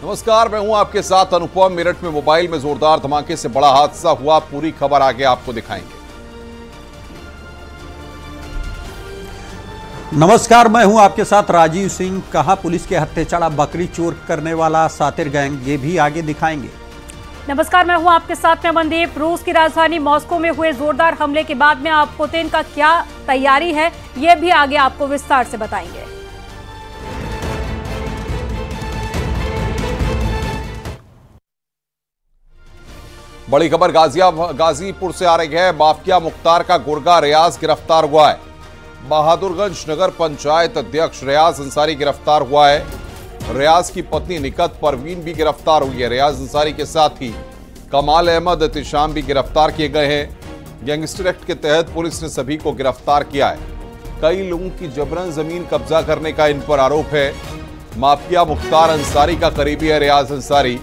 नमस्कार, मैं हूं आपके साथ अनुपम। मेरठ में मोबाइल में जोरदार धमाके से बड़ा हादसा हुआ। पूरी खबर आगे आपको दिखाएंगे। नमस्कार, मैं हूं आपके साथ राजीव सिंह। कहां पुलिस के हत्थे चढ़ा बकरी चोर करने वाला सातिर गैंग, ये भी आगे दिखाएंगे। नमस्कार, मैं हूं आपके साथ में मनदीप। रूस की राजधानी मॉस्को में हुए जोरदार हमले के बाद में अब पुतिन का क्या तैयारी है, ये भी आगे आपको विस्तार से बताएंगे। बड़ी खबर गाजीपुर से आ रही है। माफिया मुख्तार का गुर्गा रियाज गिरफ्तार हुआ है। बहादुरगंज नगर पंचायत अध्यक्ष रियाज अंसारी गिरफ्तार हुआ है। रियाज की पत्नी निकत परवीन भी गिरफ्तार हुई है। रियाज अंसारी के साथ ही कमाल अहमद एहतिशाम भी गिरफ्तार किए गए हैं। गैंगस्टर एक्ट के तहत पुलिस ने सभी को गिरफ्तार किया है। कई लोगों की जबरन जमीन कब्जा करने का इन पर आरोप है। माफिया मुख्तार अंसारी का करीबी है रियाज अंसारी।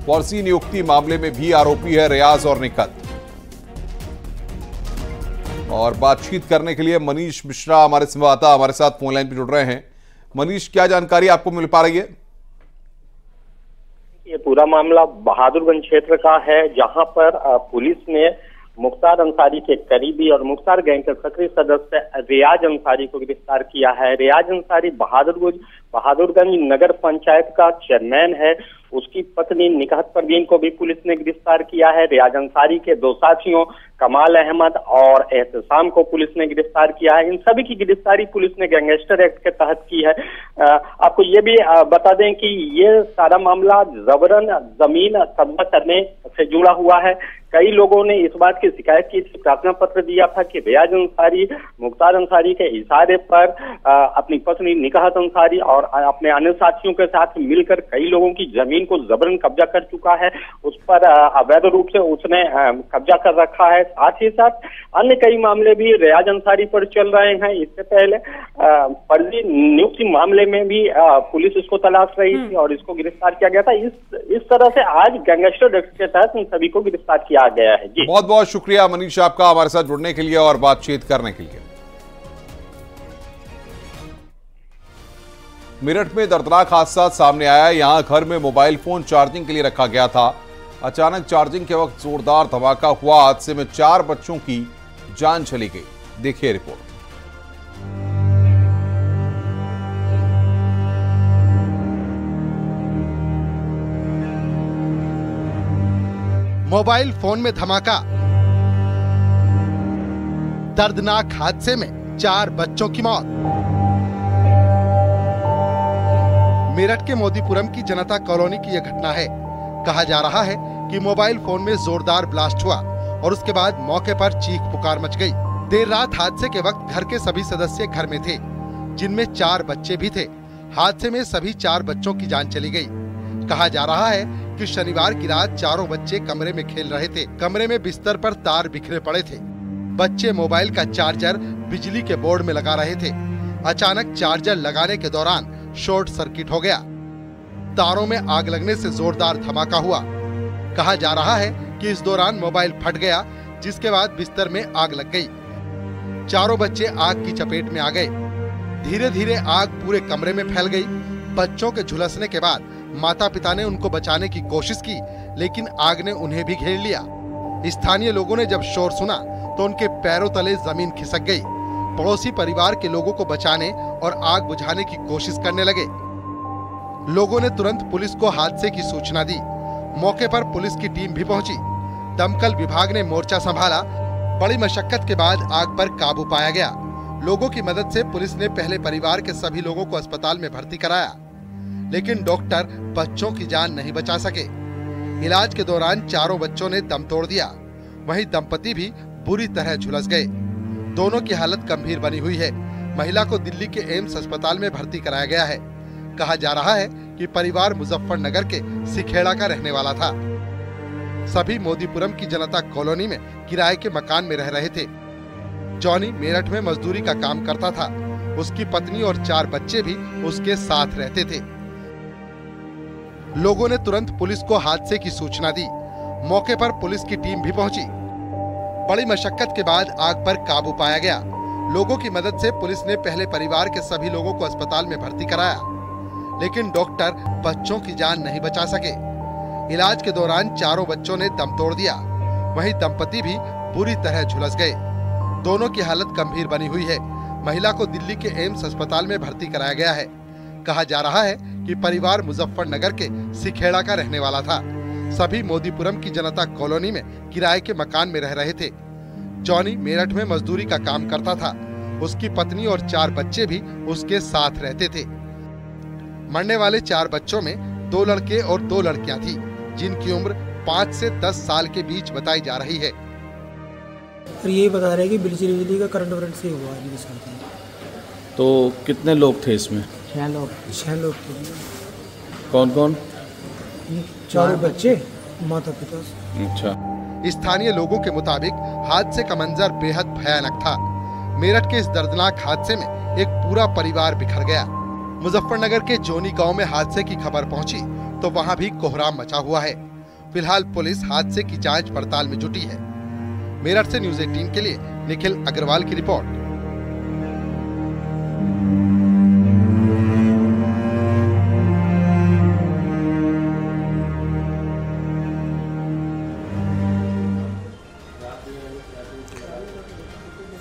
पॉलिसी नियुक्ति मामले में भी आरोपी है रियाज और निकत। और बातचीत करने के लिए मनीष मिश्रा हमारे संवाददाता हमारे साथ फोन लाइन पर जुड़ रहे हैं। मनीष, क्या जानकारी आपको मिल पा रही है? ये पूरा मामला बहादुरगंज क्षेत्र का है, जहां पर पुलिस ने मुख्तार अंसारी के करीबी और मुख्तार गैंग के सक्रिय सदस्य रियाज अंसारी को गिरफ्तार किया है। रियाज अंसारी बहादुरगंज नगर पंचायत का चेयरमैन है। उसकी पत्नी निकहत परवीन को भी पुलिस ने गिरफ्तार किया है। रियाज अंसारी के दो साथियों कमाल अहमद और एहतिशाम को पुलिस ने गिरफ्तार किया है। इन सभी की गिरफ्तारी पुलिस ने गैंगस्टर एक्ट के तहत की है। आपको ये भी बता दें कि ये सारा मामला जबरन जमीन कब्जा करने से जुड़ा हुआ है। कई लोगों ने इस बात की शिकायत की थी, प्रार्थना पत्र दिया था कि रियाज अंसारी मुख्तार अंसारी के इशारे पर अपनी पत्नी निकहत अंसारी और अपने अन्य साथियों के साथ मिलकर कई लोगों की जमीन को जबरन कब्जा कर चुका है। उस पर अवैध रूप से उसने कब्जा कर रखा है। साथ ही साथ अन्य कई मामले भी रियाज अंसारी पर चल रहे हैं। इससे पहले फर्जी नियुक्ति मामले में भी पुलिस इसको तलाश रही थी और इसको गिरफ्तार किया गया था। इस तरह से आज गैंगस्टर एक्ट के तहत इन सभी को गिरफ्तार किया गया है। जी, बहुत बहुत शुक्रिया मनीष आपका हमारे साथ जुड़ने के लिए और बातचीत करने के लिए। मेरठ में दर्दनाक हादसा सामने आया। यहां घर में मोबाइल फोन चार्जिंग के लिए रखा गया था। अचानक चार्जिंग के वक्त जोरदार धमाका हुआ। हादसे में 4 बच्चों की जान चली गई। देखिए रिपोर्ट। मोबाइल फोन में धमाका। दर्दनाक हादसे में 4 बच्चों की मौत। मेरठ के मोदीपुरम की जनता कॉलोनी की यह घटना है। कहा जा रहा है कि मोबाइल फोन में जोरदार ब्लास्ट हुआ और उसके बाद मौके पर चीख पुकार मच गई। देर रात हादसे के वक्त घर के सभी सदस्य घर में थे, जिनमें 4 बच्चे भी थे। हादसे में सभी 4 बच्चों की जान चली गई। कहा जा रहा है कि शनिवार की रात चारों बच्चे कमरे में खेल रहे थे। कमरे में बिस्तर पर तार बिखरे पड़े थे। बच्चे मोबाइल का चार्जर बिजली के बोर्ड में लगा रहे थे। अचानक चार्जर लगाने के दौरान शॉर्ट सर्किट हो गया। तारों में आग लगने से जोरदार धमाका हुआ। कहा जा रहा है कि इस दौरान मोबाइल फट गया, जिसके बाद बिस्तर में आग लग गई। चारों बच्चे आग की चपेट में आ गए। धीरे धीरे आग पूरे कमरे में फैल गई। बच्चों के झुलसने के बाद माता पिता ने उनको बचाने की कोशिश की, लेकिन आग ने उन्हें भी घेर लिया। स्थानीय लोगों ने जब शोर सुना तो उनके पैरों तले जमीन खिसक गई। पड़ोसी परिवार के लोगों को बचाने और आग बुझाने की कोशिश करने लगे। लोगों ने तुरंत पुलिस को हादसे की सूचना दी। मौके पर पुलिस की टीम भी पहुंची। दमकल विभाग ने मोर्चा संभाला। बड़ी मशक्कत के बाद आग पर काबू पाया गया। लोगों की मदद से पुलिस ने पहले परिवार के सभी लोगों को अस्पताल में भर्ती कराया, लेकिन डॉक्टर बच्चों की जान नहीं बचा सके। इलाज के दौरान चारों बच्चों ने दम तोड़ दिया। वहीं दंपति भी बुरी तरह झुलस गए। दोनों की हालत गंभीर बनी हुई है। महिला को दिल्ली के एम्स अस्पताल में भर्ती कराया गया है। कहा जा रहा है कि परिवार मुजफ्फरनगर के सिखेड़ा का रहने वाला था। सभी मोदीपुरम की जनता कॉलोनी में किराए के मकान में रह रहे थे। जॉनी मेरठ में मजदूरी का काम करता था। उसकी पत्नी और 4 बच्चे भी उसके साथ रहते थे। लोगों ने तुरंत पुलिस को हादसे की सूचना दी। मौके पर पुलिस की टीम भी पहुंची। बड़ी मशक्कत के बाद आग पर काबू पाया गया। लोगों की मदद से पुलिस ने पहले परिवार के सभी लोगों को अस्पताल में भर्ती कराया, लेकिन डॉक्टर बच्चों की जान नहीं बचा सके। इलाज के दौरान चारों बच्चों ने दम तोड़ दिया। वहीं दंपति भी बुरी तरह झुलस गए। दोनों की हालत गंभीर बनी हुई है। महिला को दिल्ली के एम्स अस्पताल में भर्ती कराया गया है। कहा जा रहा है कि परिवार मुजफ्फरनगर के सिखेड़ा का रहने वाला था। सभी मोदीपुरम की जनता कॉलोनी में किराए के मकान में रह रहे थे। जॉनी मेरठ में मजदूरी का काम करता था। उसकी पत्नी और 4 बच्चे भी उसके साथ रहते थे। मरने वाले 4 बच्चों में 2 लड़के और 2 लड़कियां थी, जिनकी उम्र 5 से 10 साल के बीच बताई जा रही है। और यही बता रहे हैं कि बिजली का करंट वरंट से हुआ है इनके साथ। तो कितने लोग थे इसमें? 6 लोग थे। कौन कौन? 4 बच्चे, माता पिता। अच्छा। स्थानीय लोगों के मुताबिक हादसे का मंजर बेहद भयानक था। मेरठ के इस दर्दनाक हादसे में एक पूरा परिवार बिखर गया। मुजफ्फरनगर के जोनी गांव में हादसे की खबर पहुंची तो वहां भी कोहराम मचा हुआ है। फिलहाल पुलिस हादसे की जांच पड़ताल में जुटी है। मेरठ से न्यूज़ 18 के लिए निखिल अग्रवाल की रिपोर्ट।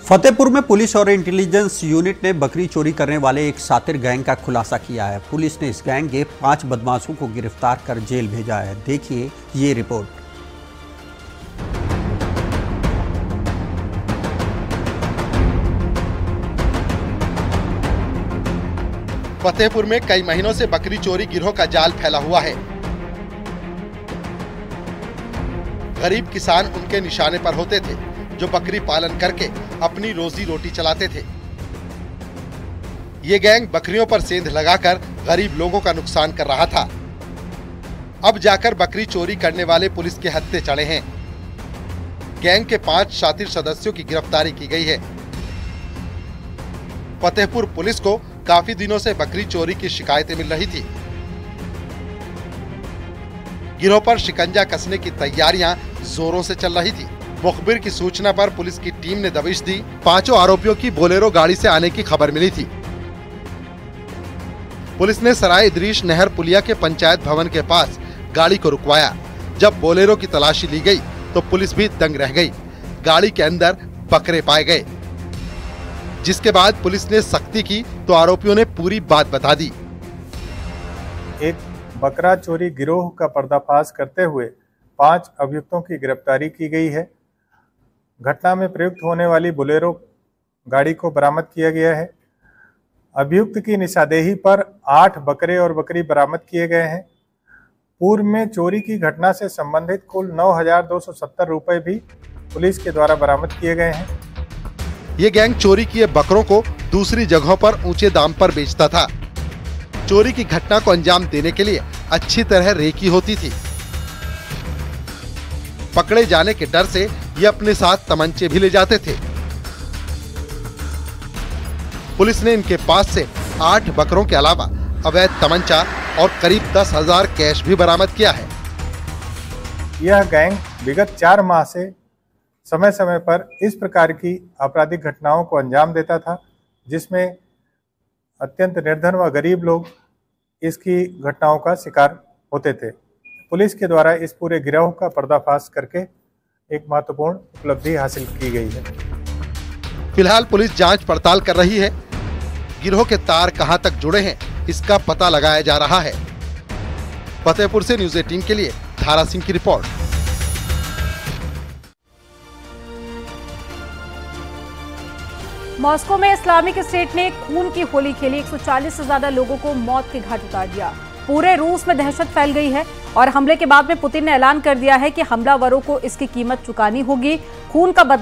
फतेहपुर में पुलिस और इंटेलिजेंस यूनिट ने बकरी चोरी करने वाले एक सातिर गैंग का खुलासा किया है। पुलिस ने इस गैंग के 5 बदमाशों को गिरफ्तार कर जेल भेजा है। देखिए ये रिपोर्ट। फतेहपुर में कई महीनों से बकरी चोरी गिरोह का जाल फैला हुआ है। गरीब किसान उनके निशाने पर होते थे, जो बकरी पालन करके अपनी रोजी रोटी चलाते थे। ये गैंग बकरियों पर सेंध लगाकर गरीब लोगों का नुकसान कर रहा था। अब जाकर बकरी चोरी करने वाले पुलिस के हत्थे चढ़े हैं। गैंग के 5 शातिर सदस्यों की गिरफ्तारी की गई है। फतेहपुर पुलिस को काफी दिनों से बकरी चोरी की शिकायतें मिल रही थी। गिरोह पर शिकंजा कसने की तैयारियां जोरों से चल रही थी। मुखबिर की सूचना पर पुलिस की टीम ने दबिश दी। 5 आरोपियों की बोलेरो गाड़ी से आने की खबर मिली थी। पुलिस ने सराय इदरीश नहर पुलिया के पंचायत भवन के पास गाड़ी को रुकवाया। जब बोलेरो की तलाशी ली गई तो पुलिस भी दंग रह गई। गाड़ी के अंदर बकरे पाए गए, जिसके बाद पुलिस ने सख्ती की तो आरोपियों ने पूरी बात बता दी। एक बकरा चोरी गिरोह का पर्दाफाश करते हुए 5 अभियुक्तों की गिरफ्तारी की गई है। घटना में प्रयुक्त होने वाली बोलेरो गाड़ी को बरामद किया गया है। अभियुक्त की निशानदेही पर 8 बकरे और बकरी बरामद किए गए हैं। पूर्व में चोरी की घटना से संबंधित कुल 9,270 रुपए भी पुलिस के द्वारा बरामद किए गए हैं। ये गैंग चोरी किए बकरों को दूसरी जगहों पर ऊंचे दाम पर बेचता था। चोरी की घटना को अंजाम देने के लिए अच्छी तरह रेकी होती थी। पकड़े जाने के डर से ये अपने साथ तमंचे भी ले जाते थे। पुलिस ने इनके पास से 8 बकरों के अलावा अवैध तमंचा और करीब 10,000 कैश भी बरामद किया है। यह गैंग विगत 4 माह से समय समय पर इस प्रकार की आपराधिक घटनाओं को अंजाम देता था, जिसमें अत्यंत निर्धन व गरीब लोग इसकी घटनाओं का शिकार होते थे। पुलिस के द्वारा इस पूरे गिरोह का पर्दाफाश करके एक महत्वपूर्ण उपलब्धि हासिल की गई है। फिलहाल पुलिस जांच पड़ताल कर रही है। गिरोह के तार कहां तक जुड़े हैं, इसका पता लगाया जा रहा है। फतेहपुर से न्यूज़ 18 के लिए धारा सिंह की रिपोर्ट। मॉस्को में इस्लामिक स्टेट ने खून की होली खेली। 140 से ज्यादा लोगों को मौत के घाट उतार दिया। पूरे रूस में दहशत फैल गई है और हमले के बाद में पुतिन ने ऐलान कर दिया है कि हमलावरों को इसकी कीमत चुकानी होगी। खून का बदला